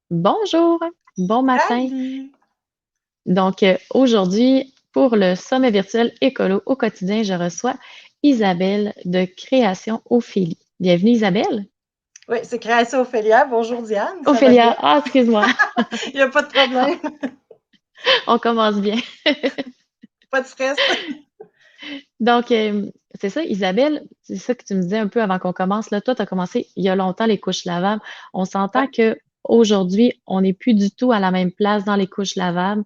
Bonjour, bon matin. Salut! Donc, aujourd'hui, pour le sommet virtuel écolo au quotidien, je reçois Isabelle de Création Ophélie. Bienvenue, Isabelle. Oui, c'est Création Ophélia. Bonjour Diane, ça va bien? Ophélia, ah, excuse-moi, Il n'y a pas de problème, on commence bien. pas de stress. Donc, c'est ça, Isabelle, c'est ça que tu me disais un peu avant qu'on commence. Là, toi, tu as commencé il y a longtemps les couches lavables. On Ouais. s'entend que aujourd'hui, on n'est plus du tout à la même place dans les couches lavables,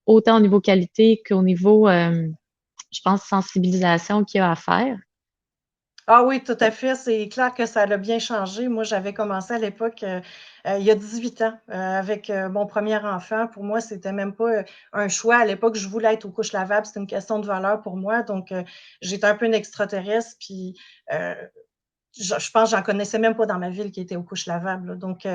autant au niveau qualité qu'au niveau, je pense, sensibilisation qu'il y a à faire. Ah oui, tout à fait. C'est clair que ça a bien changé. Moi, j'avais commencé à l'époque, il y a 18 ans, avec mon premier enfant. Pour moi, c'était même pas un choix. À l'époque, je voulais être aux couches lavables. C'était une question de valeur pour moi. Donc, j'étais un peu une extraterrestre. Puis, euh, je pense que j'en connaissais même pas dans ma ville qui était aux couches lavables. Là. Donc,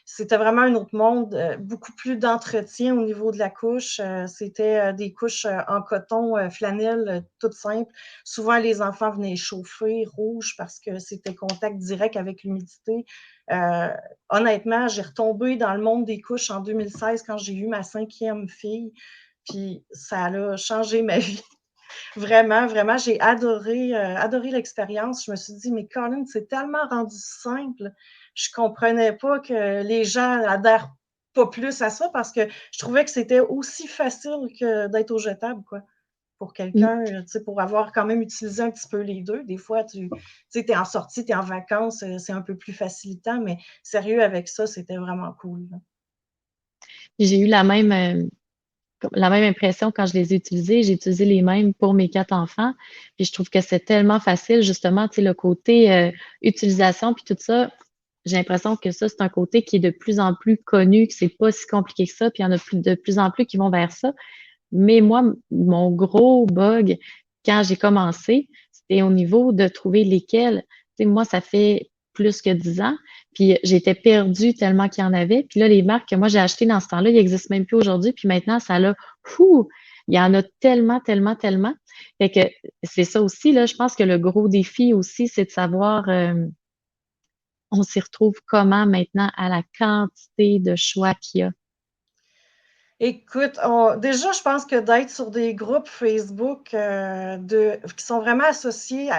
c'était vraiment un autre monde, beaucoup plus d'entretien au niveau de la couche. C'était des couches en coton, flanelle, toutes simples. Souvent, les enfants venaient chauffer rouge parce que c'était contact direct avec l'humidité. Euh, Honnêtement, j'ai retombé dans le monde des couches en 2016 quand j'ai eu ma cinquième fille. Puis ça a changé ma vie. Vraiment, vraiment, j'ai adoré l'expérience. Je me suis dit, mais Colin, c'est tellement rendu simple. Je comprenais pas que les gens adhèrent pas plus à ça parce que je trouvais que c'était aussi facile que d'être au jetable, quoi. Pour Mm. quelqu'un, tu sais, pour avoir quand même utilisé un petit peu les deux. Des fois, tu sais, t'es en sortie, t'es en vacances, c'est un peu plus facilitant, mais sérieux avec ça, c'était vraiment cool, là. J'ai eu la même impression quand je les ai utilisés. J'ai utilisé les mêmes pour mes 4 enfants. Puis je trouve que c'est tellement facile, justement, tu sais, le côté utilisation, puis tout ça. J'ai l'impression que ça, c'est un côté qui est de plus en plus connu, que c'est pas si compliqué que ça, puis il y en a de plus en plus qui vont vers ça. Mais moi, mon gros bug, quand j'ai commencé, c'était au niveau de trouver lesquels. Tu sais, moi, ça fait plus que 10 ans, puis j'étais perdue tellement qu'il y en avait. Puis là, les marques que moi j'ai achetées dans ce temps-là, ils n'existent même plus aujourd'hui. Puis maintenant, ça l'a, fou, il y en a tellement, tellement, tellement. Fait que c'est ça aussi, là, je pense que le gros défi aussi, c'est de savoir, on s'y retrouve comment maintenant à la quantité de choix qu'il y a. Écoute, déjà, je pense que d'être sur des groupes Facebook qui sont vraiment associés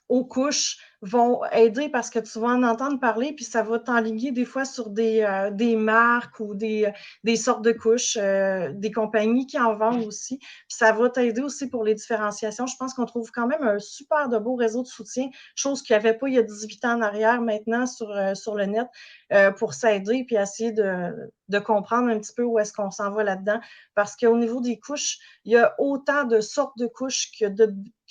aux couches vont aider parce que tu vas en entendre parler, puis ça va t'enligner des fois sur des marques ou des sortes de couches, des compagnies qui en vendent aussi. Puis ça va t'aider aussi pour les différenciations. Je pense qu'on trouve quand même un super de beau réseau de soutien, chose qu'il n'y avait pas il y a 18 ans en arrière maintenant sur le net, pour s'aider puis essayer de comprendre un petit peu où est-ce qu'on s'en va là-dedans. Parce qu'au niveau des couches, il y a autant de sortes de couches que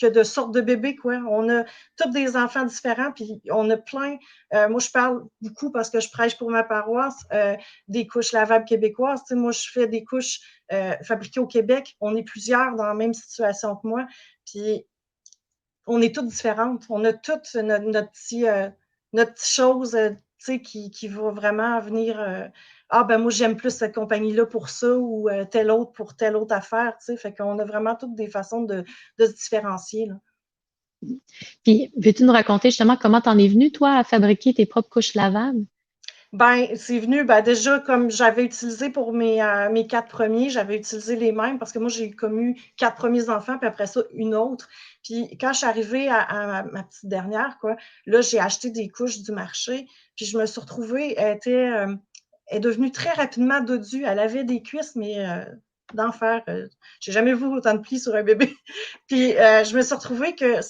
de sortes de bébés, quoi. On a tous des enfants différents, puis on a plein. Moi, je parle beaucoup parce que je prêche pour ma paroisse, des couches lavables québécoises. Tu sais, moi, je fais des couches fabriquées au Québec. On est plusieurs dans la même situation que moi. Puis on est toutes différentes. On a toutes notre petite chose, tu sais, qui va vraiment venir. Ah, ben moi, j'aime plus cette compagnie-là pour ça ou telle autre pour telle autre affaire, tu sais. Fait qu'on a vraiment toutes des façons de se différencier, là. Puis, veux-tu nous raconter justement comment t'en es venu, toi, à fabriquer tes propres couches lavables? Ben, c'est venu, ben déjà, comme j'avais utilisé pour mes quatre premiers, j'avais utilisé les mêmes parce que moi, j'ai comme eu quatre premiers enfants, puis après ça, une autre. Puis quand je suis arrivée à ma petite dernière, quoi, là, j'ai acheté des couches du marché, puis je me suis retrouvée, elle est devenue très rapidement dodue. Elle avait des cuisses, mais d'enfer. J'ai jamais vu autant de plis sur un bébé. Puis je me suis retrouvée que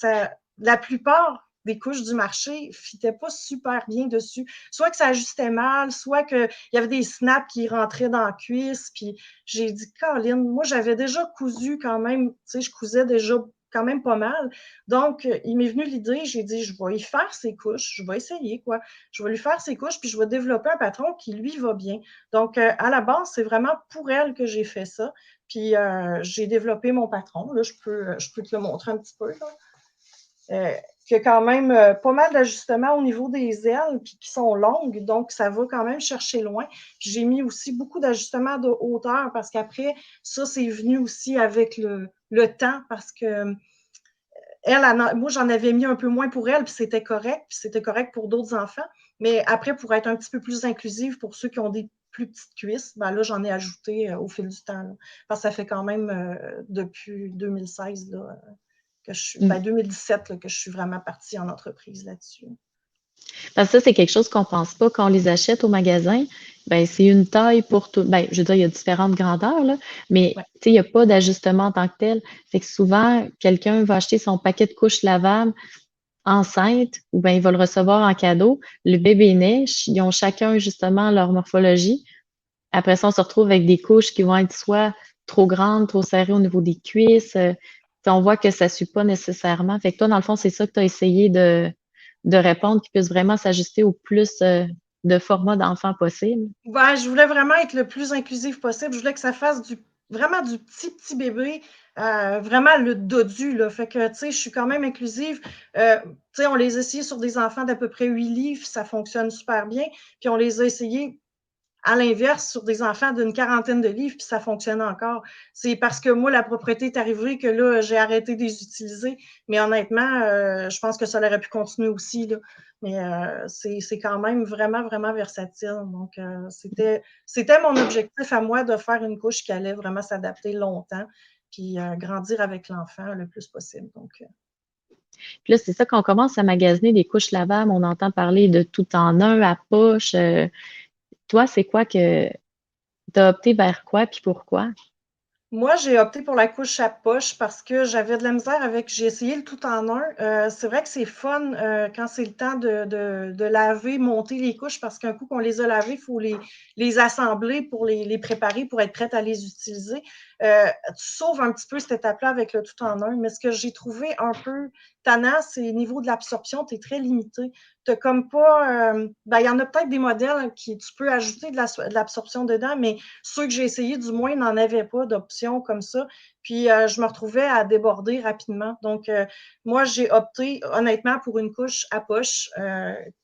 la plupart des couches du marché ne fitaient pas super bien dessus. Soit que ça ajustait mal, soit qu'il y avait des snaps qui rentraient dans la cuisse. Puis j'ai dit, Caroline, moi, j'avais déjà cousu quand même, tu sais, je cousais déjà quand même pas mal. Donc, il m'est venu l'idée, j'ai dit, je vais y faire ses couches, je vais essayer, quoi. Je vais lui faire ses couches, puis je vais développer un patron qui, lui, va bien. Donc, à la base, c'est vraiment pour elle que j'ai fait ça. Puis, j'ai développé mon patron. Là, je peux te le montrer un petit peu, là. Qui a quand même pas mal d'ajustements au niveau des ailes, puis qui sont longues, donc ça va quand même chercher loin. J'ai mis aussi beaucoup d'ajustements de hauteur parce qu'après, ça, c'est venu aussi avec le temps parce que moi, j'en avais mis un peu moins pour elle, puis c'était correct pour d'autres enfants. Mais après, pour être un petit peu plus inclusive pour ceux qui ont des plus petites cuisses, ben là, j'en ai ajouté au fil du temps. Là. Parce que ça fait quand même depuis 2016 là, que je suis, Mm. 2017 là, que je suis vraiment partie en entreprise là-dessus. Parce que ça, c'est quelque chose qu'on pense pas quand on les achète au magasin. Ben, c'est une taille pour tout. Ben, je veux dire, il y a différentes grandeurs, là, mais Ouais. tu sais, il n'y a pas d'ajustement en tant que tel. Fait que souvent, quelqu'un va acheter son paquet de couches lavables enceinte, ou ben il va le recevoir en cadeau. Le bébé naît, ils ont chacun justement leur morphologie. Après ça, on se retrouve avec des couches qui vont être soit trop grandes, trop serrées au niveau des cuisses. On voit que ça ne suit pas nécessairement. Fait que toi, dans le fond, c'est ça que tu as essayé de répondre, qui puisse vraiment s'ajuster au plus de formats d'enfants possible. Ben, je voulais vraiment être le plus inclusif possible. Je voulais que ça fasse vraiment du petit bébé, vraiment le dodu, là. Fait que, tu sais, je suis quand même inclusive. Tu sais, on les a essayés sur des enfants d'à peu près 8 livres, ça fonctionne super bien. Puis on les a essayés à l'inverse sur des enfants d'une quarantaine de livres, puis ça fonctionne encore. C'est parce que moi, la propreté est arrivée que là, j'ai arrêté de les utiliser. Mais honnêtement, je pense que ça aurait pu continuer aussi, là. Mais c'est quand même vraiment, vraiment versatile. Donc, c'était mon objectif à moi de faire une couche qui allait vraiment s'adapter longtemps, puis grandir avec l'enfant le plus possible. Donc, Puis là, c'est ça qu'on commence à magasiner des couches lavables. On entend parler de tout en un à poche. Toi, c'est quoi que tu as opté vers quoi, puis pourquoi? moi, j'ai opté pour la couche à poche parce que j'avais de la misère avec j'ai essayé le tout en un. C'est vrai que c'est fun, quand c'est le temps de laver, monter les couches parce qu'un coup qu'on les a lavées, il faut les assembler pour les préparer pour être prête à les utiliser. Tu sauves un petit peu cette étape-là avec le tout en un, mais ce que j'ai trouvé un peu tannant, c'est au niveau de l'absorption, tu es très limité. Tu comme pas, ben, il y en a peut-être des modèles qui tu peux ajouter de l'absorption dedans, mais ceux que j'ai essayés, du moins, n'en avaient pas d'option comme ça. Puis, je me retrouvais à déborder rapidement. Donc, moi, j'ai opté honnêtement pour une couche à poche.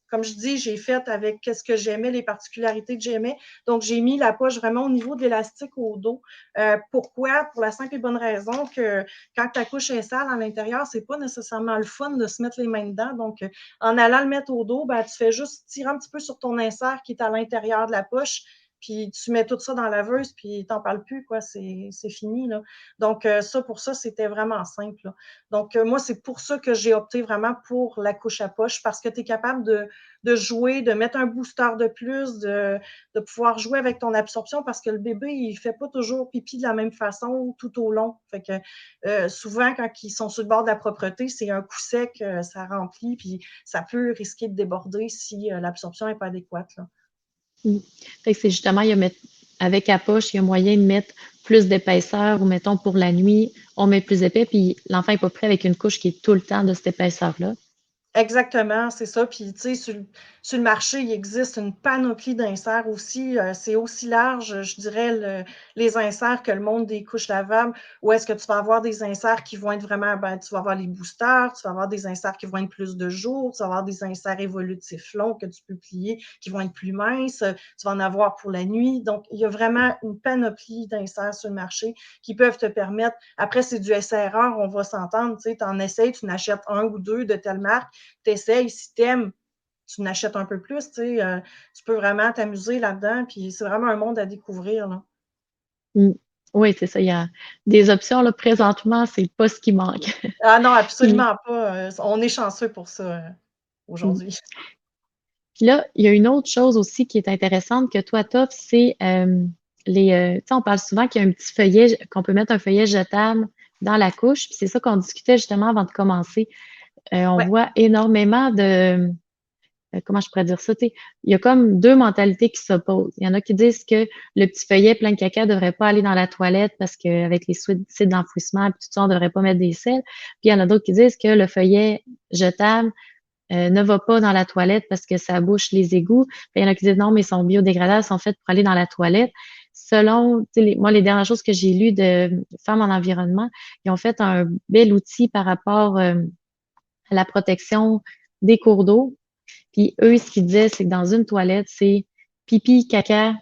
Comme je dis, j'ai fait avec ce que j'aimais, les particularités que j'aimais. Donc, j'ai mis la poche vraiment au niveau de l'élastique au dos. Pourquoi? Pour la simple et bonne raison que quand ta couche est sale à l'intérieur, c'est pas nécessairement le fun de se mettre les mains dedans. Donc, en allant le mettre au dos, ben, tu fais juste tirer un petit peu sur ton insert qui est à l'intérieur de la poche puis tu mets tout ça dans la laveuse, puis t'en parles plus, quoi, c'est fini, là. Donc, ça, pour ça, c'était vraiment simple, là. Donc, moi, c'est pour ça que j'ai opté vraiment pour la couche à poche, parce que tu es capable de jouer, de mettre un booster de plus, de pouvoir jouer avec ton absorption, parce que le bébé, il fait pas toujours pipi de la même façon tout au long. Fait que souvent, quand ils sont sur le bord de la propreté, c'est un coup sec, ça remplit, puis ça peut risquer de déborder si l'absorption n'est pas adéquate, là. Mm. Fait que c'est justement, avec la poche, il y a moyen de mettre plus d'épaisseur ou mettons pour la nuit, on met plus épais, puis l'enfant n'est pas prêt avec une couche qui est tout le temps de cette épaisseur-là. Exactement, c'est ça. Puis, tu sais, sur le marché, il existe une panoplie d'inserts aussi. C'est aussi large, je dirais, les inserts que le monde des couches lavables, où est-ce que tu vas avoir des inserts qui vont être vraiment, ben, tu vas avoir les boosters, tu vas avoir des inserts qui vont être plus de jours, tu vas avoir des inserts évolutifs longs que tu peux plier, qui vont être plus minces, tu vas en avoir pour la nuit. Donc, il y a vraiment une panoplie d'inserts sur le marché qui peuvent te permettre, après, c'est du essai-erreur, on va s'entendre, tu sais, tu en essayes, tu n'achètes un ou deux de telle marque, t'essayes, si t'aimes, tu n'achètes un peu plus, tu sais, tu peux vraiment t'amuser là-dedans, puis c'est vraiment un monde à découvrir, là. Mm. Oui, c'est ça. Il y a des options, là, présentement, c'est pas ce qui manque. Ah non, Puis, absolument pas, on est chanceux pour ça, mm. aujourd'hui. Puis là, il y a une autre chose aussi qui est intéressante que toi, t'offres, c'est tu sais, on parle souvent qu'il y a un petit feuillet, qu'on peut mettre un feuillet jetable dans la couche. Puis c'est ça qu'on discutait justement avant de commencer. On Ouais, voit énormément comment je pourrais dire ça, tu sais, il y a comme deux mentalités qui s'opposent. Il y en a qui disent que le petit feuillet plein de caca devrait pas aller dans la toilette parce qu'avec les sites d'enfouissement et tout ça, on devrait pas mettre des selles. Puis il y en a d'autres qui disent que le feuillet jetable ne va pas dans la toilette parce que ça bouche les égouts. Puis il y en a qui disent non, mais ils sont biodégradables, ils sont faits pour aller dans la toilette. Selon, tu sais, moi, les dernières choses que j'ai lues de femmes en environnement, ils ont fait un bel outil par rapport à la protection des cours d'eau. Puis eux, ce qu'ils disaient, c'est que dans une toilette, c'est pipi, caca,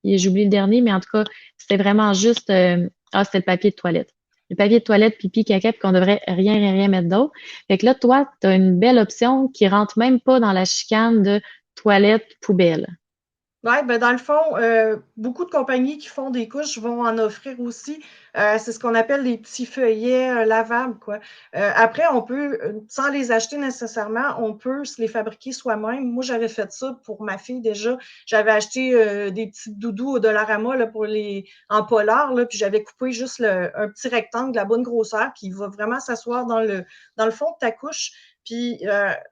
et j'ai oublié le dernier, mais en tout cas, c'était vraiment juste, c'était le papier de toilette. le papier de toilette, pipi, caca, puis qu'on devrait rien mettre d'autre. Fait que là, toi, tu as une belle option qui rentre même pas dans la chicane de toilette, poubelle. Ouais, ben dans le fond, beaucoup de compagnies qui font des couches vont en offrir aussi. C'est ce qu'on appelle les petits feuillets lavables, quoi. Après, on peut, sans les acheter nécessairement, on peut se les fabriquer soi-même. Moi, j'avais fait ça pour ma fille déjà. J'avais acheté des petits doudous au Dollarama là, pour les en polar, là, puis j'avais coupé juste un petit rectangle de la bonne grosseur qui va vraiment s'asseoir dans le fond de ta couche. Puis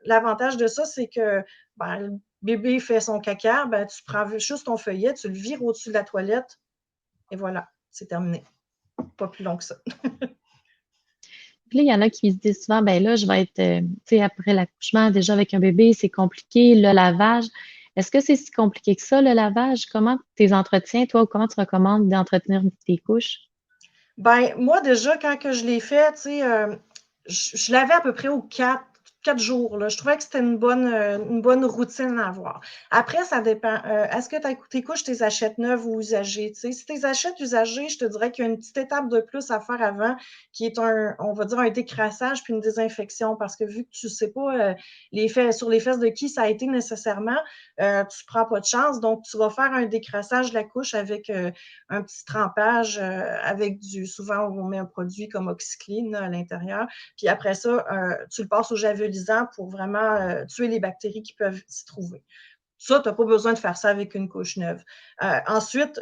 l'avantage de ça, c'est que ben, bébé fait son caca, ben, tu prends juste ton feuillet, tu le vires au-dessus de la toilette et voilà, c'est terminé. Pas plus long que ça. Puis là, il y en a qui se disent souvent, ben là, je vais être, tu sais, après l'accouchement, déjà avec un bébé, c'est compliqué, le lavage. Est-ce que c'est si compliqué que ça, le lavage? Comment tes entretiens, toi, ou comment tu recommandes d'entretenir tes couches? Ben, moi, déjà, quand que je l'ai fait, tu sais, je l'avais à peu près aux quatre jours, là. Je trouvais que c'était une bonne routine à avoir. Après, ça dépend. Est-ce que tes couches, tu les achètes neuves ou usagées? Tu sais, si tu les achètes usagées, je te dirais qu'il y a une petite étape de plus à faire avant, qui est on va dire, un décrassage puis une désinfection. Parce que vu que tu sais pas sur les fesses de qui ça a été nécessairement, tu prends pas de chance. Donc, tu vas faire un décrassage de la couche avec un petit trempage avec souvent on met un produit comme Oxyclean à l'intérieur. Puis après ça, tu le passes au javelisant pour vraiment tuer les bactéries qui peuvent s'y trouver. Ça, tu n'as pas besoin de faire ça avec une couche neuve. Ensuite,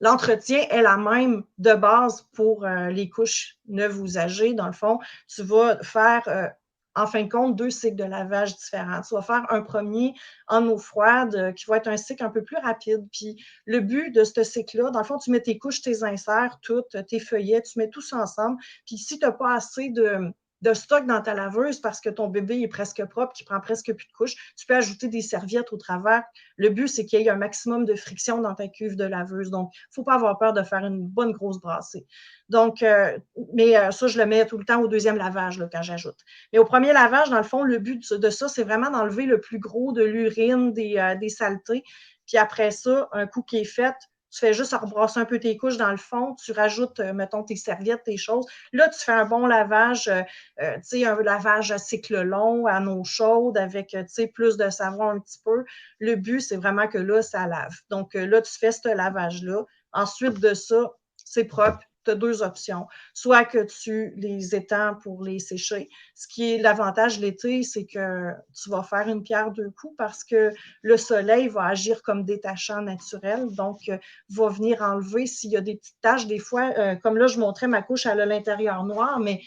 l'entretien est la même de base pour les couches neuves usagées. Dans le fond, tu vas faire en fin de compte, deux cycles de lavage différents. Tu vas faire un premier en eau froide qui va être un cycle un peu plus rapide. Puis le but de ce cycle-là, dans le fond, tu mets tes couches, tes inserts, toutes, tes feuillets, tu mets tout ça ensemble. Puis si tu n'as pas assez de stock dans ta laveuse parce que ton bébé est presque propre, qui prend presque plus de couches, tu peux ajouter des serviettes au travers. Le but, c'est qu'il y ait un maximum de friction dans ta cuve de laveuse. Donc, il ne faut pas avoir peur de faire une bonne grosse brassée. Donc, ça, je le mets tout le temps au deuxième lavage là, quand j'ajoute. Mais au premier lavage, dans le fond, le but de ça, c'est vraiment d'enlever le plus gros de l'urine, des saletés. Puis après ça, un coup qui est fait, tu fais juste rebrasser un peu tes couches dans le fond, tu rajoutes, mettons, tes serviettes, tes choses. Là, tu fais un bon lavage, tu sais, un lavage à cycle long, à eau chaude, avec, tu sais, plus de savon un petit peu. Le but, c'est vraiment que là, ça lave. Donc, là, tu fais ce lavage-là. Ensuite de ça, c'est propre. Tu as deux options. Soit que tu les étends pour les sécher. Ce qui est l'avantage l'été, c'est que tu vas faire une pierre deux coups parce que le soleil va agir comme détachant naturel. Donc, va venir enlever s'il y a des petites taches. Des fois, comme là, je montrais ma couche, elle a l'intérieur noir, mais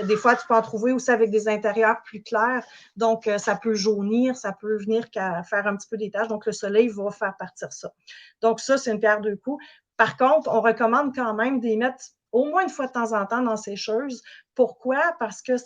des fois, tu peux en trouver aussi avec des intérieurs plus clairs. Donc, ça peut jaunir, ça peut venir faire un petit peu des taches. Donc, le soleil va faire partir ça. Donc, ça, c'est une pierre deux coups. Par contre, on recommande quand même de les mettre au moins une fois de temps en temps dans sécheuse. Pourquoi? Parce que ce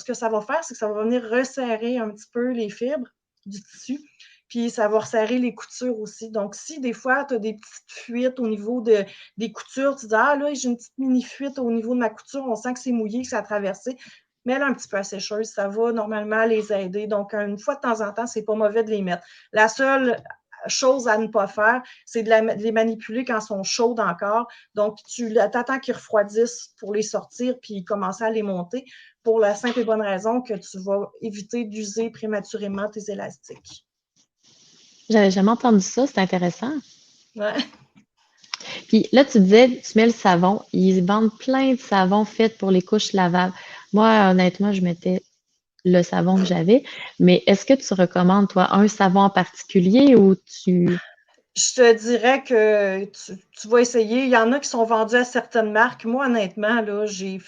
que ça va faire, c'est que ça va venir resserrer un petit peu les fibres du tissu, puis ça va resserrer les coutures aussi. Donc, si des fois, tu as des petites fuites au niveau des coutures, tu dis, ah là, j'ai une petite mini-fuite au niveau de ma couture, on sent que c'est mouillé, que ça a traversé, mets-la un petit peu à sécheuse, ça va normalement les aider. Donc, une fois de temps en temps, c'est pas mauvais de les mettre. La seule chose à ne pas faire, c'est de les manipuler quand ils sont chaudes encore. Donc, tu attends qu'ils refroidissent pour les sortir puis commencer à les monter pour la simple et bonne raison que tu vas éviter d'user prématurément tes élastiques. J'avais jamais entendu ça, c'est intéressant. Ouais. Puis là, tu disais, tu mets le savon. Ils vendent plein de savons faits pour les couches lavables. Moi, honnêtement, je mettais le savon que j'avais. Mais est-ce que tu recommandes, toi, un savon en particulier ou tu... Je te dirais que tu vas essayer. Il y en a qui sont vendus à certaines marques. Moi, honnêtement, là, j'y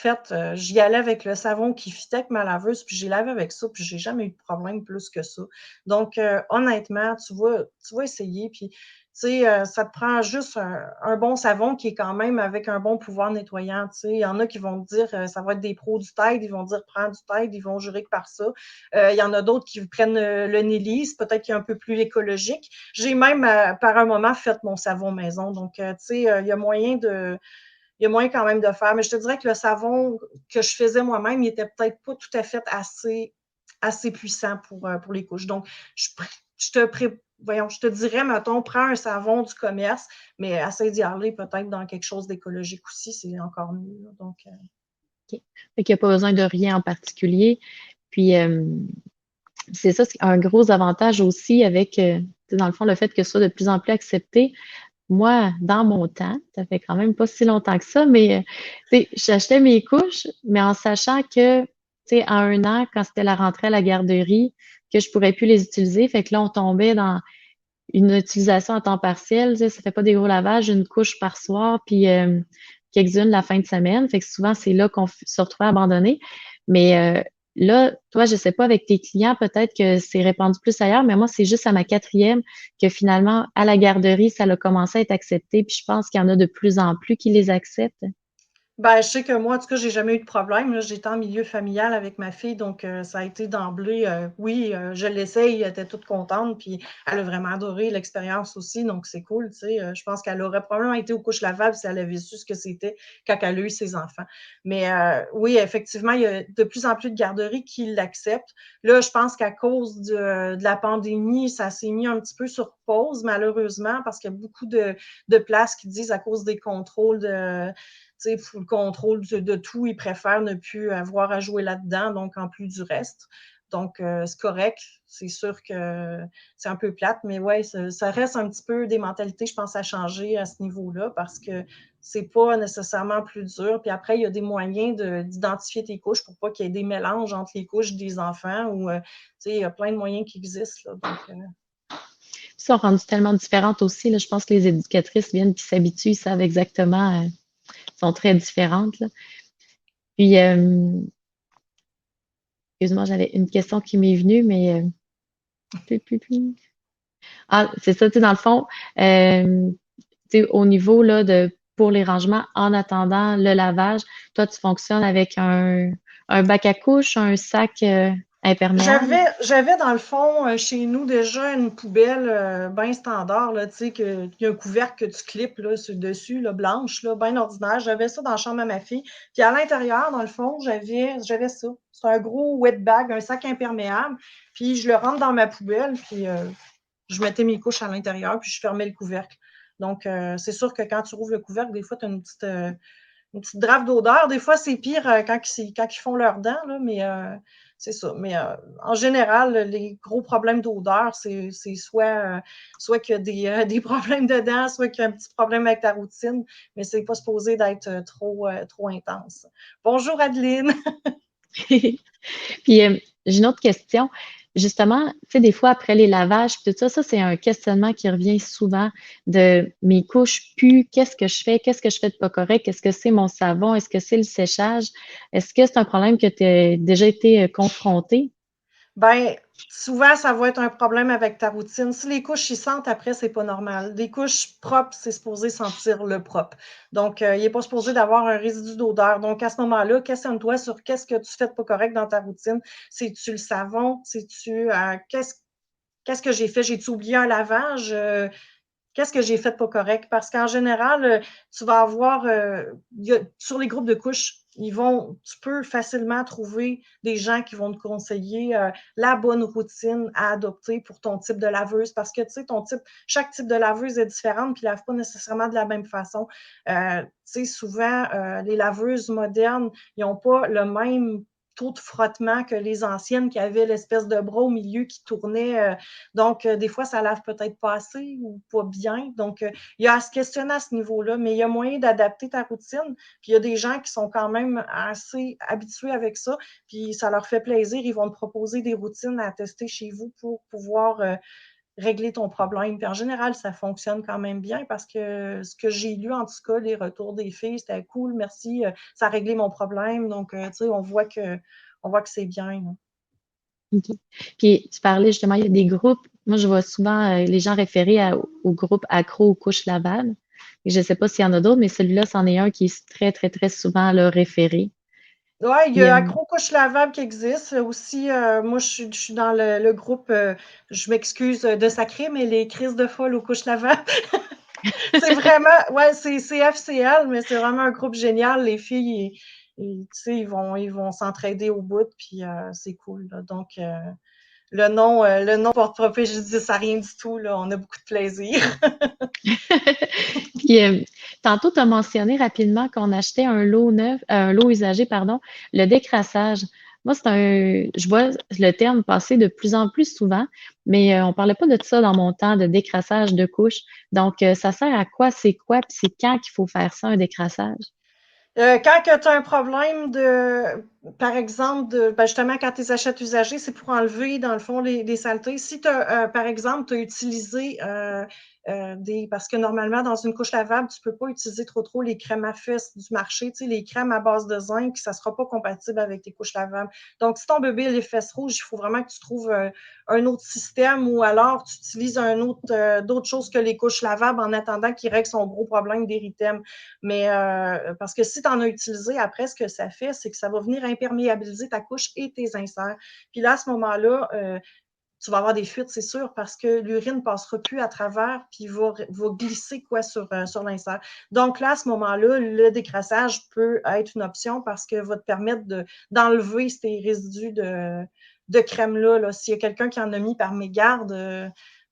allais avec le savon qui fitait avec ma laveuse, puis j'ai lavé avec ça, puis j'ai jamais eu de problème plus que ça. Donc, honnêtement, tu vas essayer, puis tu sais, ça te prend juste un bon savon qui est quand même avec un bon pouvoir nettoyant. Tu sais, il y en a qui vont te dire, ça va être des pros du Tide, ils vont dire prends du Tide, ils vont jurer que par ça. Il y en a d'autres qui prennent le Nélis, peut-être qu'il est un peu plus écologique. J'ai même, par un moment, fait mon savon maison. Donc, tu sais, il y a moyen quand même de faire. Mais je te dirais que le savon que je faisais moi-même, il était peut-être pas tout à fait assez puissant pour les couches. Donc, je te voyons, je te dirais, mettons, prends un savon du commerce, mais essaie d'y aller peut-être dans quelque chose d'écologique aussi, c'est encore mieux. Donc, OK. Fait qu'il n'y a pas besoin de rien en particulier. Puis, c'est ça, c'est un gros avantage aussi avec, dans le fond, le fait que ce soit de plus en plus accepté. Moi, dans mon temps, ça fait quand même pas si longtemps que ça, mais j'achetais mes couches, mais en sachant que, à 1 an, quand c'était la rentrée à la garderie, que je pourrais plus les utiliser. Fait que là, on tombait dans une utilisation à temps partiel. Ça fait pas des gros lavages, une couche par soir, puis quelques-unes la fin de semaine. Fait que souvent, c'est là qu'on se retrouvait abandonné. Mais là, toi, je sais pas, avec tes clients, peut-être que c'est répandu plus ailleurs, mais moi, c'est juste à ma 4e que finalement, à la garderie, ça a commencé à être accepté. Puis je pense qu'il y en a de plus en plus qui les acceptent. ben, je sais que moi, en tout cas, j'ai jamais eu de problème, là. J'étais en milieu familial avec ma fille, donc ça a été d'emblée, oui, je l'essaye, elle était toute contente, puis elle a vraiment adoré l'expérience aussi, donc c'est cool, tu sais. Je pense qu'elle aurait probablement été aux couches lavables si elle avait su ce que c'était quand elle a eu ses enfants. Mais oui, effectivement, il y a de plus en plus de garderies qui l'acceptent. Là, je pense qu'à cause de la pandémie, ça s'est mis un petit peu sur pause, malheureusement, parce qu'il y a beaucoup de places qui disent à cause des contrôles de pour le contrôle de tout, ils préfèrent ne plus avoir à jouer là-dedans, donc en plus du reste. Donc, c'est correct. C'est sûr que c'est un peu plate, mais ouais, ça reste un petit peu des mentalités, je pense, à changer à ce niveau-là parce que c'est pas nécessairement plus dur. Puis après, il y a des moyens d'identifier tes couches pour pas qu'il y ait des mélanges entre les couches des enfants ou, il y a plein de moyens qui existent. Là, donc, Sont rendues tellement différentes aussi. Là, je pense que les éducatrices viennent qui s'habituent, ils savent exactement, sont très différentes. Là. Puis, excuse-moi, j'avais une question qui m'est venue, mais ah, c'est ça, tu sais, dans le fond, tu sais, au niveau là, pour les rangements, en attendant le lavage, toi, tu fonctionnes avec un bac à couches, un sac imperméable. J'avais dans le fond chez nous déjà une poubelle bien standard, là, tu sais, il y a un couvercle que tu clips là, sur dessus, là, blanche, là, bien ordinaire. J'avais ça dans la chambre à ma fille. Puis à l'intérieur, dans le fond, j'avais ça. C'est un gros wet bag, un sac imperméable. Puis je le rentre dans ma poubelle, puis je mettais mes couches à l'intérieur, puis je fermais le couvercle. Donc, c'est sûr que quand tu rouvres le couvercle, des fois, tu as une petite drave d'odeur. Des fois, c'est pire quand ils font leurs dents, là, mais c'est ça. Mais en général, les gros problèmes d'odeur, c'est soit qu'il y a des problèmes de dents, soit qu'il y a un petit problème avec ta routine, mais c'est pas supposé d'être trop intense. Bonjour Adeline. Puis, j'ai une autre question. Justement, tu sais, des fois, après les lavages, puis tout ça, ça, c'est un questionnement qui revient souvent de mes couches puent, qu'est-ce que je fais? Qu'est-ce que je fais de pas correct? Est-ce que c'est mon savon? Est-ce que c'est le séchage? Est-ce que c'est un problème que tu as déjà été confronté? Ben, souvent, ça va être un problème avec ta routine. Si les couches y sentent après, c'est pas normal. Des couches propres, c'est supposé sentir le propre. Donc, il n'est pas supposé d'avoir un résidu d'odeur. Donc, à ce moment-là, questionne-toi sur qu'est-ce que tu fais de pas correct dans ta routine. C'est-tu le savon? C'est-tu qu'est-ce que j'ai fait? J'ai-tu oublié un lavage? Qu'est-ce que j'ai fait de pas correct? Parce qu'en général, tu vas avoir, sur les groupes de couches, tu peux facilement trouver des gens qui vont te conseiller la bonne routine à adopter pour ton type de laveuse. Parce que, tu sais, chaque type de laveuse est différente puis ne lave pas nécessairement de la même façon. Tu sais, souvent, les laveuses modernes, ils n'ont pas le même taux de frottement que les anciennes qui avaient l'espèce de bras au milieu qui tournait. Donc, des fois, ça lave peut-être pas assez ou pas bien. Donc, il y a à se questionner à ce niveau-là, mais il y a moyen d'adapter ta routine. Puis, il y a des gens qui sont quand même assez habitués avec ça, puis ça leur fait plaisir. Ils vont te proposer des routines à tester chez vous pour pouvoir régler ton problème. Puis en général, ça fonctionne quand même bien parce que ce que j'ai lu, en tout cas, les retours des filles, c'était cool, merci, ça a réglé mon problème. Donc, tu sais, on voit que c'est bien. Là. OK. Puis, tu parlais justement, il y a des groupes. Moi, je vois souvent les gens référer au groupe accro aux couches lavables. Et je ne sais pas s'il y en a d'autres, mais celui-là, c'en est un qui est très, très, très souvent là, référé. Ouais, il y Puis, a Accro couche lavable qui existe. Aussi, moi, je suis dans le groupe, je m'excuse de sacrer, mais les crises de folle aux couches lavables. C'est vraiment, ouais, c'est FCL, mais c'est vraiment un groupe génial. Les filles, tu sais, ils vont s'entraider au bout, puis c'est cool. Là. Donc, le nom porte pas préjudice à rien du tout, là. On a beaucoup de plaisir. Puis, tantôt, tu as mentionné rapidement qu'on achetait un lot neuf, un lot usagé, pardon, le décrassage. Moi, je vois le terme passer de plus en plus souvent, mais on parlait pas de ça dans mon temps, de décrassage de couches. Donc, ça sert à quoi, c'est quoi, puis c'est quand qu'il faut faire ça, un décrassage? Quand tu as un problème par exemple, justement, quand tu les achètes usagés, c'est pour enlever, dans le fond, les saletés. Si par exemple, tu as utilisé parce que normalement, dans une couche lavable, tu peux pas utiliser trop les crèmes à fesses du marché, tu sais, les crèmes à base de zinc, ça sera pas compatible avec tes couches lavables. Donc, si ton bébé a les fesses rouges, il faut vraiment que tu trouves un autre système ou alors tu utilises d'autres choses que les couches lavables en attendant qu'il règle son gros problème d'érythème. Mais parce que si tu en as utilisé, après, ce que ça fait, c'est que ça va venir imperméabiliser ta couche et tes inserts. Puis là, à ce moment-là, tu vas avoir des fuites, c'est sûr, parce que l'urine ne passera plus à travers, puis va glisser quoi sur l'insert. Donc là, à ce moment-là, le décrassage peut être une option parce que va te permettre d'enlever ces résidus de crème-là. Là. S'il y a quelqu'un qui en a mis par mégarde,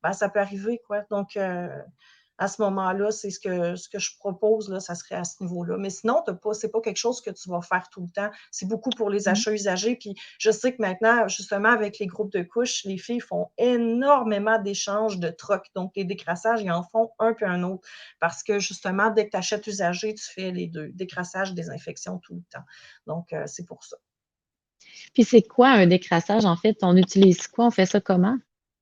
ben, ça peut arriver. Quoi. Donc, à ce moment-là, c'est ce que je propose, là, ça serait à ce niveau-là. Mais sinon, c'est pas quelque chose que tu vas faire tout le temps. C'est beaucoup pour les Mhm. achats usagés. Puis je sais que maintenant, justement, avec les groupes de couches, les filles font énormément d'échanges de trocs. Donc, les décrassages, ils en font un puis un autre. Parce que justement, dès que tu achètes usagé, tu fais les deux, décrassage, désinfection tout le temps. Donc, c'est pour ça. Puis c'est quoi un décrassage, en fait? On utilise quoi? On fait ça comment?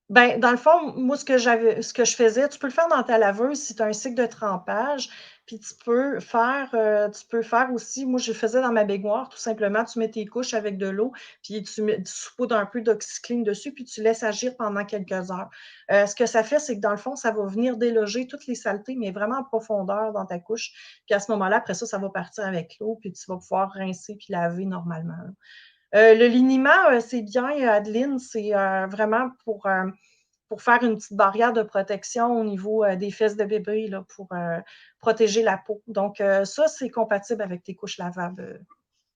Ben, dans le fond, moi, ce que je faisais, tu peux le faire dans ta laveuse si tu as un cycle de trempage. Puis tu peux faire aussi, moi, je le faisais dans ma baignoire, tout simplement. Tu mets tes couches avec de l'eau, puis tu saupoudres un peu d'oxycline dessus, puis tu laisses agir pendant quelques heures. Ce que ça fait, c'est que dans le fond, ça va venir déloger toutes les saletés, mais vraiment en profondeur dans ta couche. Puis à ce moment-là, après ça va partir avec l'eau, puis tu vas pouvoir rincer puis laver normalement. Le liniment, c'est bien, Adeline, c'est vraiment pour faire une petite barrière de protection au niveau des fesses de bébé là, pour protéger la peau. Donc, ça, c'est compatible avec tes couches lavables.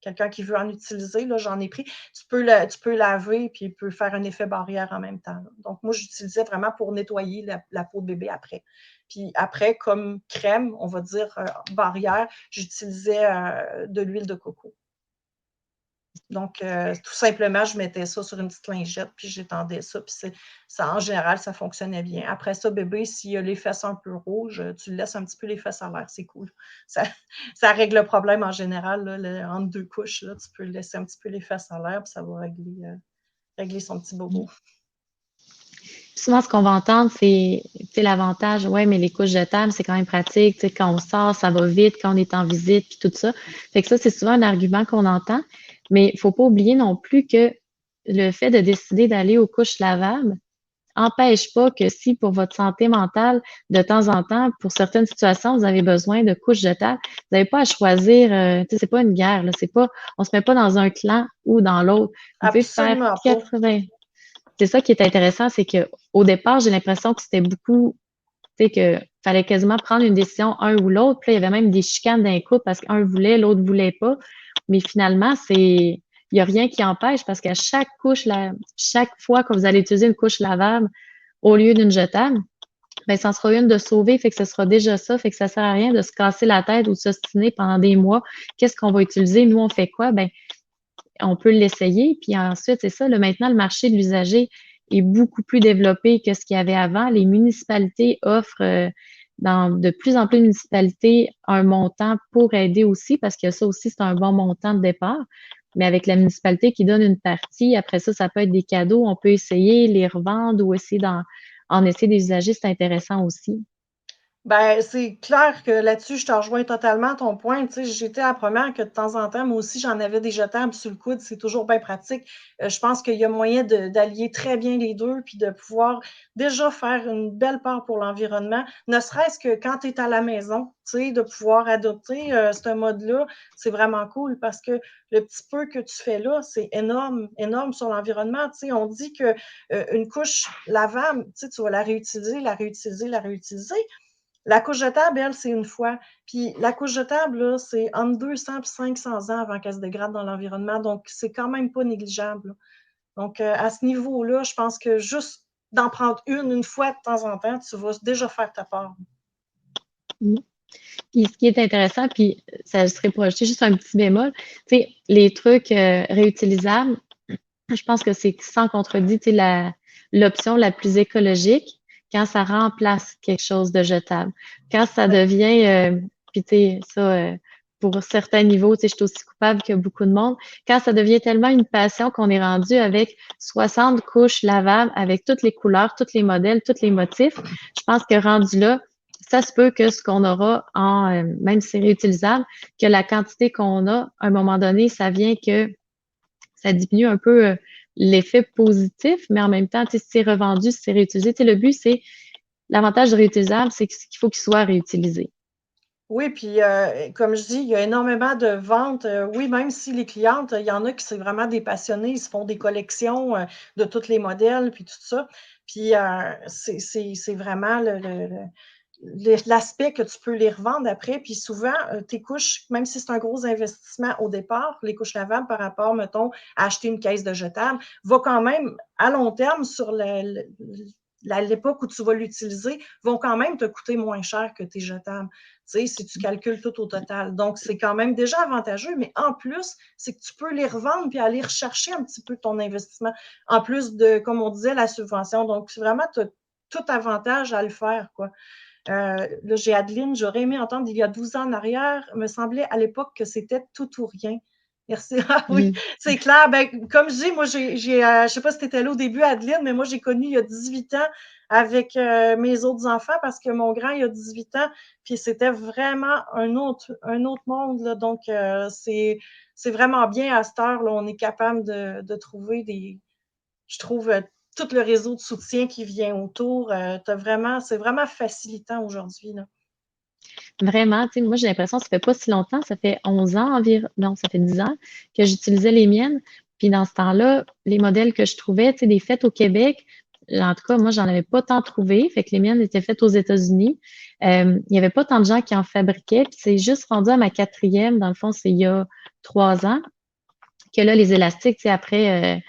Quelqu'un qui veut en utiliser, là, j'en ai pris. Tu peux laver puis il peut faire un effet barrière en même temps. Là. Donc, moi, j'utilisais vraiment pour nettoyer la peau de bébé après. Puis après, comme crème, on va dire barrière, j'utilisais de l'huile de coco. Donc, tout simplement, je mettais ça sur une petite lingette, puis j'étendais ça, puis ça, en général, ça fonctionnait bien. Après ça, bébé, s'il a les fesses un peu rouges, tu le laisses un petit peu les fesses à l'air, c'est cool. Ça, ça règle le problème en général, là, entre deux couches, là, tu peux laisser un petit peu les fesses à l'air, puis ça va régler son petit bobo. Souvent, ce qu'on va entendre, c'est, tu sais, l'avantage, ouais, mais les couches jetables, c'est quand même pratique, tu sais, quand on sort, ça va vite, quand on est en visite, puis tout ça. Fait que ça, c'est souvent un argument qu'on entend, mais il faut pas oublier non plus que le fait de décider d'aller aux couches lavables empêche pas que si pour votre santé mentale, de temps en temps, pour certaines situations, vous avez besoin de couches jetables, vous n'avez pas à choisir, tu sais, c'est pas une guerre, là, c'est pas, on se met pas dans un clan ou dans l'autre. Vous pouvez faire Absolument pas. 80. C'est ça qui est intéressant, c'est que au départ, j'ai l'impression que c'était beaucoup, tu sais, que fallait quasiment prendre une décision un ou l'autre. Puis là, il y avait même des chicanes d'un couple parce qu'un voulait, l'autre voulait pas. Mais finalement, il y a rien qui empêche parce qu'à chaque chaque fois que vous allez utiliser une couche lavable au lieu d'une jetable, ben, ça en sera une de sauver, fait que ce sera déjà ça, fait que ça sert à rien de se casser la tête ou de s'ostiner pendant des mois. Qu'est-ce qu'on va utiliser? Nous, on fait quoi? Ben, on peut l'essayer. Puis ensuite, c'est ça, maintenant, le marché de l'usager est beaucoup plus développé que ce qu'il y avait avant. Les municipalités offrent dans de plus en plus de municipalités un montant pour aider aussi, parce que ça aussi, c'est un bon montant de départ. Mais avec la municipalité qui donne une partie, après ça, ça peut être des cadeaux. On peut essayer, les revendre ou essayer en essayer des usagers, c'est intéressant aussi. Ben, c'est clair que là-dessus, je te rejoins totalement à ton point. Tu sais, j'étais la première que de temps en temps, moi aussi, j'en avais des jetables sur le coude. C'est toujours bien pratique. Je pense qu'il y a moyen d'allier très bien les deux, puis de pouvoir déjà faire une belle part pour l'environnement, ne serait-ce que quand tu es à la maison, tu sais, de pouvoir adopter ce mode-là, c'est vraiment cool parce que le petit peu que tu fais là, c'est énorme, énorme sur l'environnement. Tu sais, on dit que une couche lavable, tu sais, tu vas la réutiliser, la réutiliser, la réutiliser. La couche jetable, elle, c'est une fois. Puis la couche jetable, là, c'est entre 200 et 500 ans avant qu'elle se dégrade dans l'environnement. Donc, c'est quand même pas négligeable. Donc, à ce niveau-là, je pense que juste d'en prendre une fois de temps en temps, tu vas déjà faire ta part. Mmh. Puis ce qui est intéressant, puis ça serait pour ajouter juste un petit bémol, tu sais, les trucs, réutilisables, je pense que c'est sans contredit, tu sais, l'option la plus écologique quand ça remplace quelque chose de jetable. Quand ça Oui, devient, puis tu sais, ça, pour certains niveaux, tu sais, je suis aussi coupable que beaucoup de monde. Quand ça devient tellement une passion qu'on est rendu avec 60 couches lavables avec toutes les couleurs, tous les modèles, tous les motifs, je pense que rendu là, ça se peut que ce qu'on aura en, même si c'est réutilisable, que la quantité qu'on a, à un moment donné, ça vient que ça diminue un peu l'effet positif, mais en même temps, si c'est revendu, si c'est réutilisé, le but, c'est l'avantage de réutilisable, c'est qu'il faut qu'il soit réutilisé. oui, puis comme je dis, il y a énormément de ventes. Oui, même si les clientes, il y en a qui c'est vraiment des passionnés, ils se font des collections de tous les modèles, puis tout ça. Puis c'est vraiment l'aspect que tu peux les revendre après. Puis souvent, tes couches, même si c'est un gros investissement au départ, les couches lavables par rapport, mettons, à acheter une caisse de jetables, va quand même, à long terme, sur l'époque où tu vas l'utiliser, vont quand même te coûter moins cher que tes jetables. Tu sais, si tu calcules tout au total. Donc, c'est quand même déjà avantageux, mais en plus, c'est que tu peux les revendre puis aller rechercher un petit peu ton investissement. En plus de, comme on disait, la subvention. Donc, c'est vraiment, tu as tout avantage à le faire, quoi. Là, j'ai Adeline, j'aurais aimé entendre il y a 12 ans en arrière, me semblait à l'époque que c'était tout ou rien. Merci. Ah oui, Mhm. c'est clair. Ben, comme je dis, moi, je sais pas si tu étais là au début, Adeline, mais moi, j'ai connu il y a 18 ans avec mes autres enfants parce que mon grand, il a 18 ans, puis c'était vraiment un autre monde. Là. Donc, c'est vraiment bien à cette heure, là, on est capable de trouver je trouve, tout le réseau de soutien qui vient autour, c'est vraiment facilitant aujourd'hui, là. Vraiment, tu sais, moi, j'ai l'impression que ça fait pas si longtemps, ça fait 11 ans environ, non, ça fait 10 ans que j'utilisais les miennes. Puis dans ce temps-là, les modèles que je trouvais, tu sais, des fêtes au Québec, en tout cas, moi, j'en avais pas tant trouvé. Fait que les miennes étaient faites aux États-Unis. Il y avait pas tant de gens qui en fabriquaient. Puis c'est juste rendu à ma quatrième, dans le fond, c'est il y a 3 ans, que là, les élastiques, tu sais, après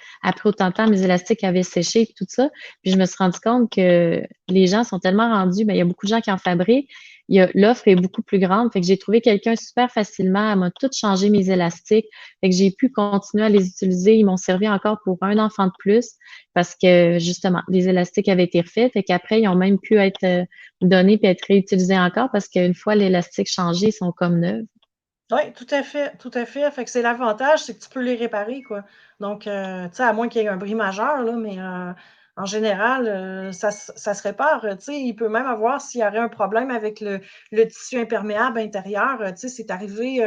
autant de temps, mes élastiques avaient séché et tout ça. Puis je me suis rendu compte que les gens sont tellement rendus, ben, il y a beaucoup de gens qui en fabriquent. L'offre est beaucoup plus grande. Fait que j'ai trouvé quelqu'un super facilement. Elle m'a tout changé mes élastiques. Fait que j'ai pu continuer à les utiliser. Ils m'ont servi encore pour un enfant de plus parce que, justement, les élastiques avaient été refaits. Fait qu'après, ils ont même pu être donnés puis être réutilisés encore parce qu'une fois l'élastique changé, ils sont comme neufs. Oui, tout à fait, tout à fait. Fait que c'est l'avantage, c'est que tu peux les réparer, quoi. Donc, tu sais, à moins qu'il y ait un bris majeur, là, mais en général, ça se répare. Tu sais, il peut même avoir, s'il y aurait un problème avec le tissu imperméable intérieur, tu sais, c'est arrivé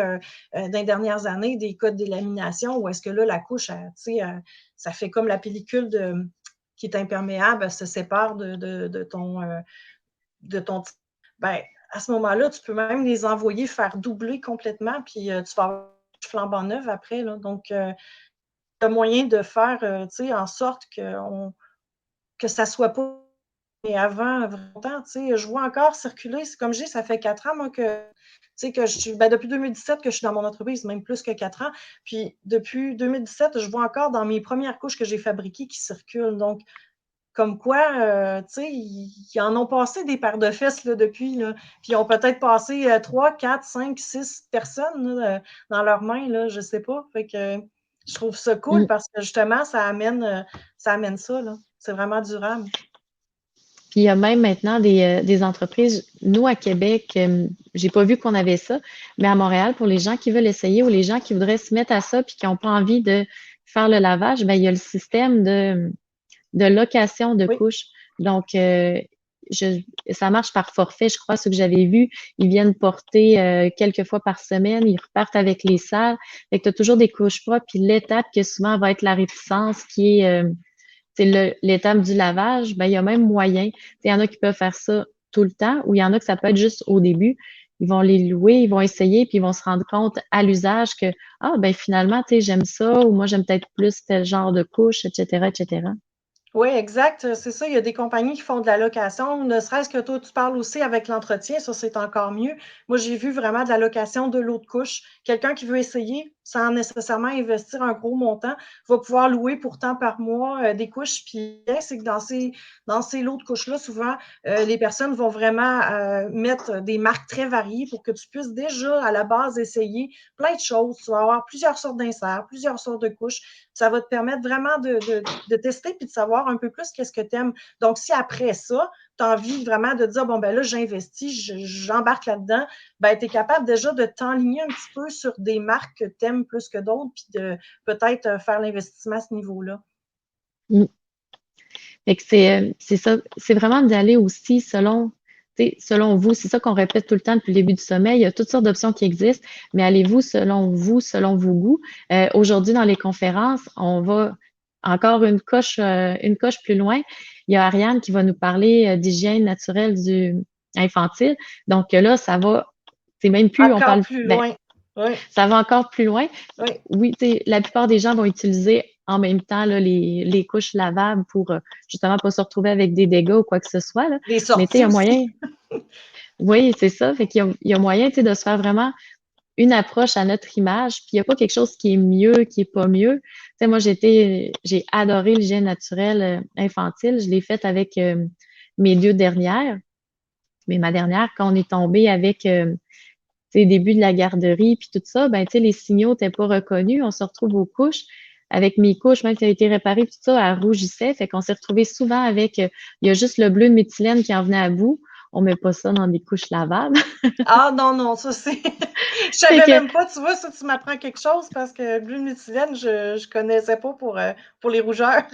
dans les dernières années des cas de délamination où est-ce que là, la couche, tu sais, ça fait comme la pellicule qui est imperméable, elle se sépare de ton ben, à ce moment-là, tu peux même les envoyer faire doubler complètement, puis tu vas avoir flambant neuf après. Là. Donc, il y a moyen de faire en sorte que ça ne soit pas. Et avant, longtemps, je vois encore circuler, c'est comme je dis, ça fait 4 ans, moi, que je suis, ben, depuis 2017 que je suis dans mon entreprise, même plus que 4 ans. Puis depuis 2017, je vois encore dans mes premières couches que j'ai fabriquées qui circulent. Donc, comme quoi, tu sais, ils en ont passé des paires de fesses là, depuis, là. Puis ils ont peut-être passé 3, 4, 5, 6 personnes là, dans leurs mains, là, je sais pas. Fait que je trouve ça cool Mm. parce que justement, ça amène ça, là. C'est vraiment durable. Puis il y a même maintenant des entreprises. Nous, à Québec, j'ai pas vu qu'on avait ça, mais à Montréal, pour les gens qui veulent essayer ou les gens qui voudraient se mettre à ça puis qui n'ont pas envie de faire le lavage, ben, il y a le système de location de Oui, couches. Donc, je, ça marche par forfait, je crois, ce que j'avais vu. Ils viennent porter quelques fois par semaine, ils repartent avec les salles. Fait que tu as toujours des couches propres. Puis l'étape que souvent va être la réticence, qui est c'est l'étape du lavage, ben, il y a même moyen. Il y en a qui peuvent faire ça tout le temps, ou il y en a que ça peut être juste au début. Ils vont les louer, ils vont essayer, puis ils vont se rendre compte à l'usage que, ah, ben finalement, tu sais, j'aime ça, ou moi, j'aime peut-être plus tel genre de couche, etc., etc. oui, exact. C'est ça. Il y a des compagnies qui font de la location, ne serait-ce que toi, tu parles aussi avec l'entretien, ça, c'est encore mieux. Moi, j'ai vu vraiment de la location de l'eau de couche. Quelqu'un qui veut essayer, sans nécessairement investir un gros montant, va pouvoir louer pour tant par mois des couches. Puis, c'est que dans ces lots de couches-là, souvent, les personnes vont vraiment mettre des marques très variées pour que tu puisses déjà, à la base, essayer plein de choses. Tu vas avoir plusieurs sortes d'inserts, plusieurs sortes de couches. Ça va te permettre vraiment de tester puis de savoir un peu plus qu'est-ce que tu aimes. Donc, si après ça, tu as envie vraiment de dire, bon, ben là, j'investis, j'embarque là-dedans, ben, tu es capable déjà de t'enligner un petit peu sur des marques que tu aimes plus que d'autres, puis de peut-être faire l'investissement à ce niveau-là. Mm. Fait que c'est ça, c'est vraiment d'aller aussi selon, selon vous, c'est ça qu'on répète tout le temps depuis le début du sommet. Il y a toutes sortes d'options qui existent, mais allez-vous, selon vos goûts. Aujourd'hui, dans les conférences, on va encore une coche plus loin. Il y a Ariane qui va nous parler d'hygiène naturelle du infantile. Donc là, ça va, c'est même plus, on Encore parle, plus ben, loin. Oui, ça va encore plus loin. oui. Oui, la plupart des gens vont utiliser en même temps là, les couches lavables pour justement pas se retrouver avec des dégâts ou quoi que ce soit. Là. Les Mais il y sorties a moyen, aussi. oui, c'est ça. Fait qu'il y a moyen de se faire vraiment une approche à notre image. Puis il n'y a pas quelque chose qui est mieux, qui est pas mieux. Moi, j'ai adoré l'hygiène naturelle infantile. Je l'ai faite avec mes 2 dernières. Mais ma dernière, quand on est tombé avec début de la garderie, puis tout ça, ben, les signaux n'étaient pas reconnus. On se retrouve aux couches. Avec mes couches, même si elles été réparées, tout ça, elles rougissaient. Fait qu'on s'est retrouvé souvent avec, il y a juste le bleu de méthylène qui en venait à bout. On met pas ça dans des couches lavables. Ah non, non, ça c'est. Je Fait savais que, même pas, tu vois, ça, tu m'apprends quelque chose parce que l'huile méthylène, je connaissais pas pour les rougeurs.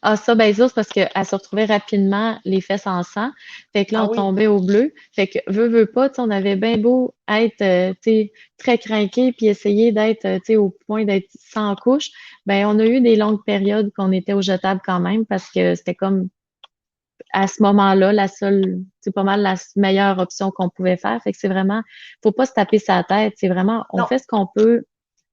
ah, ça, ben, ça, c'est parce qu'elle se retrouvait rapidement les fesses en sang. Fait que là, Ah on oui, tombait au bleu. Fait que, veut pas, on avait bien beau être, très craqué puis essayer d'être, au point d'être sans couche. Ben, on a eu des longues périodes qu'on était au jetable quand même parce que c'était comme, à ce moment-là, c'est pas mal la meilleure option qu'on pouvait faire. Fait que c'est vraiment, faut pas se taper sa tête. C'est vraiment, on non, fait ce qu'on peut,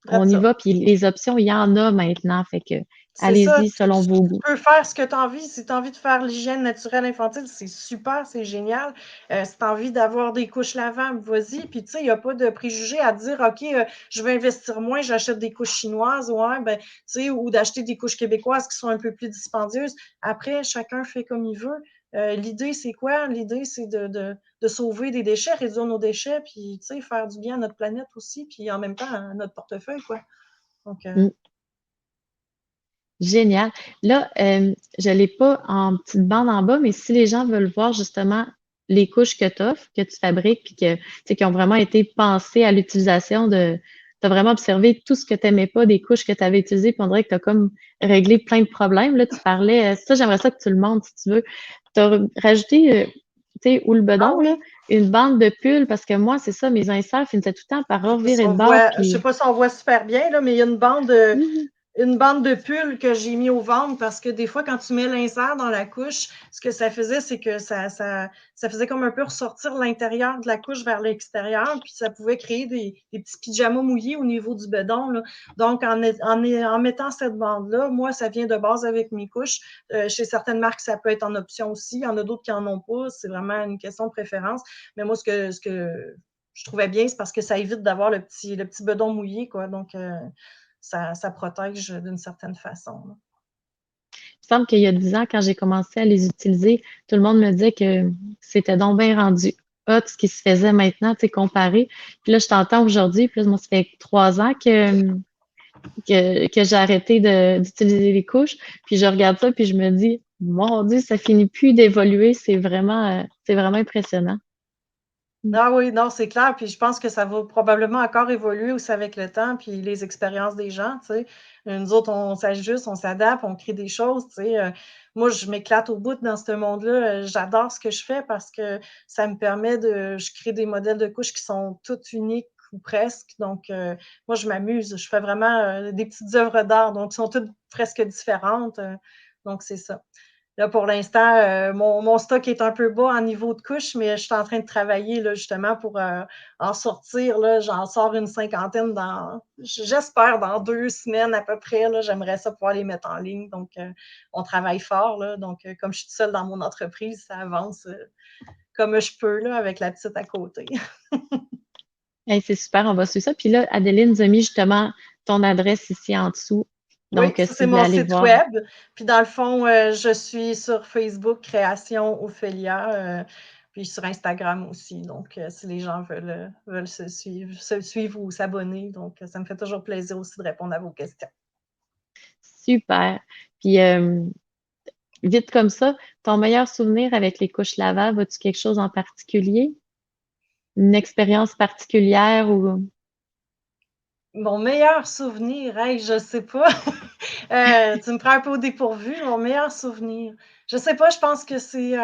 on regarde y ça. va, puis les options, il y en a maintenant. Fait que, C'est ça, allez-y selon vos tu goûts. peux faire ce que tu as envie. Si tu as envie de faire l'hygiène naturelle infantile, c'est super, c'est génial. Si tu as envie d'avoir des couches lavables, vas-y. Puis, tu sais, il n'y a pas de préjugés à dire, OK, je vais investir moins, j'achète des couches chinoises, ouais, ben, tu sais, ou d'acheter des couches québécoises qui sont un peu plus dispendieuses. Après, chacun fait comme il veut. L'idée, c'est quoi? L'idée, c'est de sauver des déchets, réduire nos déchets, puis, tu sais, faire du bien à notre planète aussi, puis en même temps à notre portefeuille, quoi. Donc, Mm. Génial. Là, je l'ai pas en petite bande en bas, mais si les gens veulent voir justement les couches que tu offres, que tu fabriques, puis que, tu sais, qui ont vraiment été pensées à l'utilisation tu as vraiment observé tout ce que tu n'aimais pas des couches que tu avais utilisées, puis on dirait que tu as comme réglé plein de problèmes. Là, tu parlais, ça, j'aimerais ça que tu le montres si tu veux. Tu as rajouté, tu sais, ou le ah bedon, là, oui. une bande de pull, parce que moi, c'est ça, mes inserts finissaient tout le temps par Je sais pas si revirer on de bord, voit, je sais puis pas si on voit super bien, là, mais il y a Mhm. une bande de pull que j'ai mis au ventre parce que des fois, quand tu mets l'insert dans la couche, ce que ça faisait, c'est que ça faisait comme un peu ressortir l'intérieur de la couche vers l'extérieur, puis ça pouvait créer des petits pyjamas mouillés au niveau du bedon, là. Donc, en mettant cette bande-là, moi, ça vient de base avec mes couches. Chez certaines marques, ça peut être en option aussi. Il y en a d'autres qui en ont pas. C'est vraiment une question de préférence. Mais moi, ce que je trouvais bien, c'est parce que ça évite d'avoir le petit bedon mouillé, quoi. Donc, ça protège d'une certaine façon. Là. Il me semble qu'il y a 10 ans, quand j'ai commencé à les utiliser, tout le monde me disait que c'était donc bien rendu hot ce qui se faisait maintenant, tu sais, comparé. Puis là, je t'entends aujourd'hui, puis là, moi, ça fait 3 ans que j'ai arrêté d'utiliser les couches. Puis je regarde ça, puis je me dis, mon Dieu, ça finit plus d'évoluer. C'est vraiment impressionnant. Mm. Ah oui, non, c'est clair. Puis je pense que ça va probablement encore évoluer aussi avec le temps, puis les expériences des gens, tu sais. Nous autres, on s'ajuste, on s'adapte, on crée des choses, tu sais. Moi, je m'éclate au bout dans ce monde-là. J'adore ce que je fais parce que ça me permet je crée des modèles de couches qui sont toutes uniques ou presque. Donc, moi, je m'amuse. Je fais vraiment des petites œuvres d'art, donc, qui sont toutes presque différentes. Donc, c'est ça. Là, pour l'instant, mon stock est un peu bas en niveau de couches, mais je suis en train de travailler là, justement pour en sortir. Là, j'en sors une cinquantaine j'espère, dans 2 semaines à peu près. Là, j'aimerais ça pouvoir les mettre en ligne. Donc, on travaille fort. Là, donc, comme je suis toute seule dans mon entreprise, ça avance comme je peux là, avec la petite à côté. Hey, c'est super, on va suivre ça. Puis là, Adeline nous a mis justement ton adresse ici en dessous. Oui, Donc, ça si c'est vous voulez mon aller site voir. web. Puis dans le fond, je suis sur Facebook, Création Ophélia, puis sur Instagram aussi. Donc, si les gens veulent se suivre ou s'abonner, donc ça me fait toujours plaisir aussi de répondre à vos questions. Super. Puis, vite comme ça, ton meilleur souvenir avec les couches lavables, as-tu quelque chose en particulier? Une expérience particulière ou... Mon meilleur souvenir, hey, je sais pas. Tu me prends un peu au dépourvu, mon meilleur souvenir. Je sais pas, je pense que c'est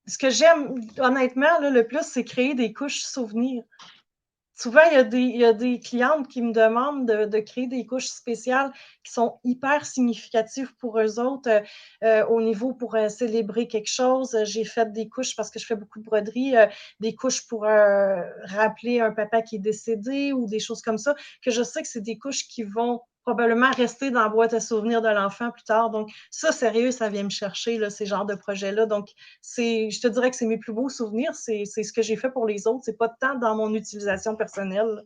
ce que j'aime honnêtement là, le plus, c'est créer des couches souvenirs. Souvent, il y a des clientes qui me demandent de créer des couches spéciales qui sont hyper significatives pour eux autres, au niveau pour, célébrer quelque chose. J'ai fait des couches parce que je fais beaucoup de broderie, des couches pour, rappeler un papa qui est décédé ou des choses comme ça, que je sais que c'est des couches qui vont probablement rester dans la boîte à souvenirs de l'enfant plus tard. Donc ça, sérieux, ça vient me chercher là, ces genres de projets-là. Donc je te dirais que c'est mes plus beaux souvenirs, c'est ce que j'ai fait pour les autres, c'est pas tant dans mon utilisation personnelle.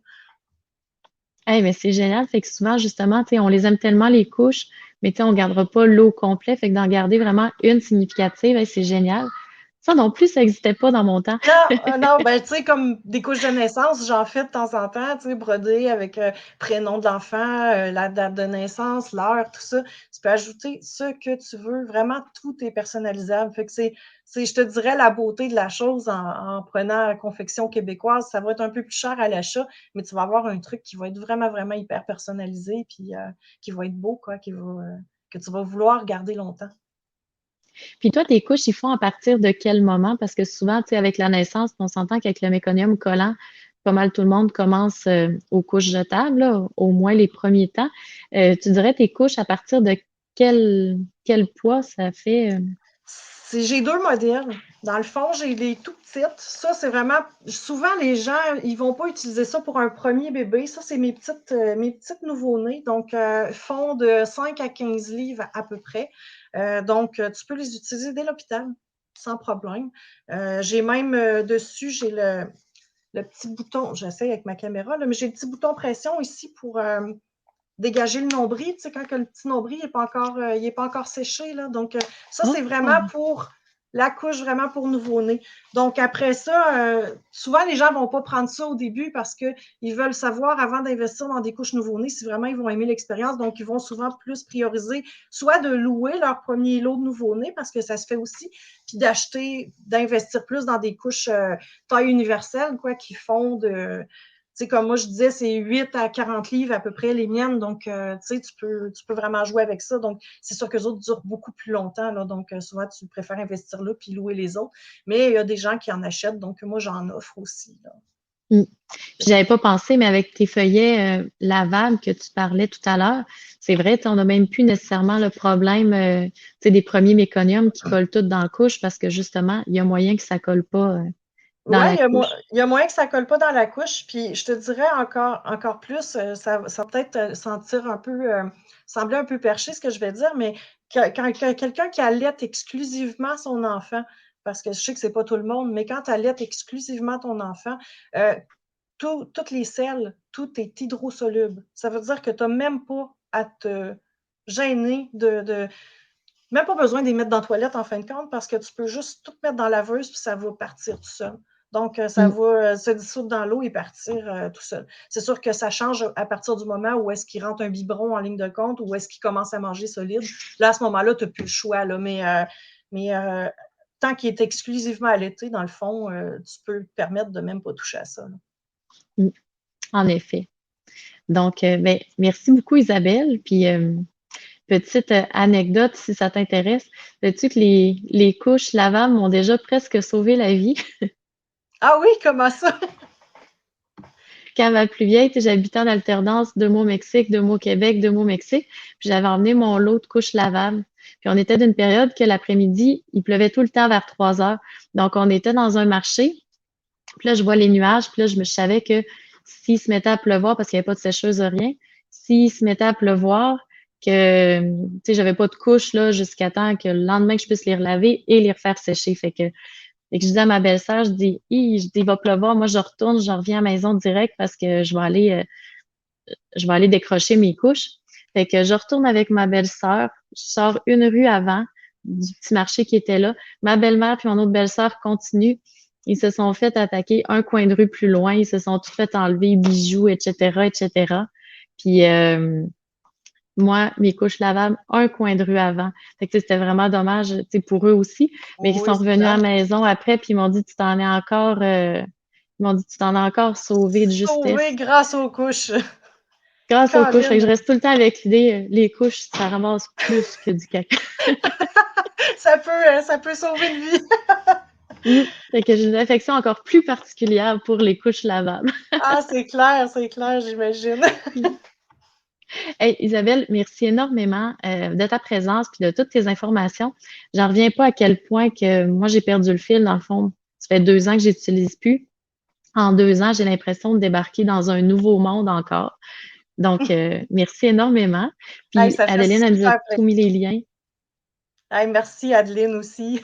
Hey, mais c'est génial, fait que souvent, justement, tu sais, on les aime tellement les couches, mais tu sais, on gardera pas l'eau complet, fait que d'en garder vraiment une significative, hey, c'est génial. Ça non plus, ça n'existait pas dans mon temps. Non, non, ben, tu sais, comme des couches de naissance, j'en fais de temps en temps, tu sais, brodé avec prénom de l'enfant, la date de naissance, l'heure, tout ça. Tu peux ajouter ce que tu veux. Vraiment, tout est personnalisable. Fait que je te dirais, la beauté de la chose en prenant la confection québécoise, ça va être un peu plus cher à l'achat, mais tu vas avoir un truc qui va être vraiment, vraiment hyper personnalisé, puis qui va être beau, quoi, que tu vas vouloir garder longtemps. Puis toi, tes couches, ils font à partir de quel moment? Parce que souvent, tu sais, avec la naissance, on s'entend qu'avec le méconium collant, pas mal tout le monde commence aux couches jetables, là, au moins les premiers temps. Tu dirais tes couches à partir de quel poids ça fait? J'ai 2 modèles. Dans le fond, j'ai les tout petites. Ça, c'est vraiment souvent les gens, ils vont pas utiliser ça pour un premier bébé. Ça, c'est mes petites nouveau-nés, donc font de 5 à 15 livres à peu près. Donc tu peux les utiliser dès l'hôpital sans problème. J'ai même, dessus, j'ai le petit bouton, j'essaie avec ma caméra là, mais j'ai le petit bouton pression ici pour, dégager le nombril, tu sais, quand que le petit nombril il est pas encore séché, là. Donc, ça, c'est Oh! vraiment pour la couche, vraiment pour nouveau-né. Donc, après ça, souvent, les gens ne vont pas prendre ça au début parce qu'ils veulent savoir avant d'investir dans des couches nouveau-nés si vraiment ils vont aimer l'expérience. Donc, ils vont souvent plus prioriser soit de louer leur premier lot de nouveau-né parce que ça se fait aussi, puis d'investir plus dans des couches taille universelle, quoi, qui font de sais, comme moi, je disais, c'est 8 à 40 livres à peu près les miennes. Donc, tu sais, tu peux vraiment jouer avec ça. Donc, c'est sûr que les autres durent beaucoup plus longtemps. Là, donc, souvent, tu préfères investir là puis louer les autres. Mais il y a des gens qui en achètent. Donc, moi, j'en offre aussi. Là. Mm. Puis j'avais pas pensé, mais avec tes feuillets lavables que tu parlais tout à l'heure, c'est vrai, tu sais, on n'a même plus nécessairement le problème tu sais, des premiers méconiums qui collent tout dans la couche parce que justement, il y a moyen que ça colle pas dans Oui, la couche. il y a moyen que ça ne colle pas dans la couche. Puis, je te dirais encore plus, ça va peut-être sembler un peu perché ce que je vais dire, mais quand quelqu'un qui allait exclusivement son enfant, parce que je sais que ce n'est pas tout le monde, mais quand tu allaites exclusivement ton enfant, euh, toutes les selles, tout est hydrosoluble. Ça veut dire que tu n'as même pas à te gêner même pas besoin de les mettre dans la toilette en fin de compte parce que tu peux juste tout mettre dans la laveuse puis ça va partir tout seul. Donc, ça Mm. va se dissoudre dans l'eau et partir tout seul. C'est sûr que ça change à partir du moment où est-ce qu'il rentre un biberon en ligne de compte ou est-ce qu'il commence à manger solide. Là, à ce moment-là, tu n'as plus le choix. Là, mais tant qu'il est exclusivement allaité, dans le fond, tu peux te permettre de même pas toucher à ça. Là. Mm. En effet. Donc, ben, merci beaucoup, Isabelle. Puis, petite anecdote, si ça t'intéresse, sais-tu que les couches lavables m'ont déjà presque sauvé la vie? Ah oui, comment ça? Quand ma plus vieille, tu sais, j'habitais en alternance, 2 mois au Mexique, 2 mois au Québec, 2 mois au Mexique. Puis j'avais emmené mon lot de couches lavables. Puis on était d'une période que l'après-midi, il pleuvait tout le temps vers 3 heures. Donc, on était dans un marché. Puis là, je vois les nuages. Puis là, je savais que s'il se mettait à pleuvoir, parce qu'il n'y avait pas de sécheuse, rien, s'il se mettait à pleuvoir, que, tu sais, j'avais pas de couches, là, jusqu'à temps que le lendemain, que je puisse les relaver et les refaire sécher. Fait que Et que je dis à ma belle-sœur, je dis, je dis, il va pleuvoir, moi je retourne, je reviens à la maison direct parce que je vais aller décrocher mes couches. Fait que je retourne avec ma belle-sœur, je sors une rue avant du petit marché qui était là. Ma belle-mère puis mon autre belle-sœur continuent. Ils se sont fait attaquer un coin de rue plus loin, ils se sont tout fait enlever bijoux, etc., etc. Puis moi, mes couches lavables, un coin de rue avant. Fait que tu sais, c'était vraiment dommage, tu sais, pour eux aussi. Mais ils Oui, sont c'est revenus à la clair. maison après, puis ils m'ont dit, tu t'en es encore, ils m'ont dit, tu t'en as encore sauvé de Sauvé justesse. grâce aux couches. Grâce aux couches. Fait que je Caroline, reste tout le temps avec l'idée, les couches, ça ramasse plus que du caca. ça peut sauver une vie. Fait que j'ai une affection encore plus particulière pour les couches lavables. Ah, c'est clair, j'imagine. Hey, Isabelle, merci énormément de ta présence puis de toutes tes informations. J'en reviens pas à quel point que moi j'ai perdu le fil. Dans le fond, ça fait 2 ans que j'utilise plus. En 2 ans, j'ai l'impression de débarquer dans un nouveau monde encore. Donc, merci énormément. Hey, Puis ça fait Adeline, elle nous a super tout mis plaisir. les liens. Hey, merci Adeline aussi.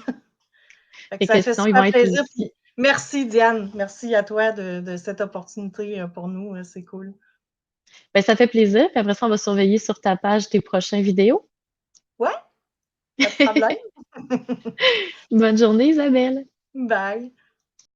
Fait que Fait ça que fait sinon, ils vont super être plaisir. aussi. Puis merci Diane. Merci à toi de cette opportunité pour nous. C'est cool. Ben, ça fait plaisir. Puis après ça, on va surveiller sur ta page tes prochaines vidéos. Ouais, pas de problème. Bonne journée, Isabelle. Bye.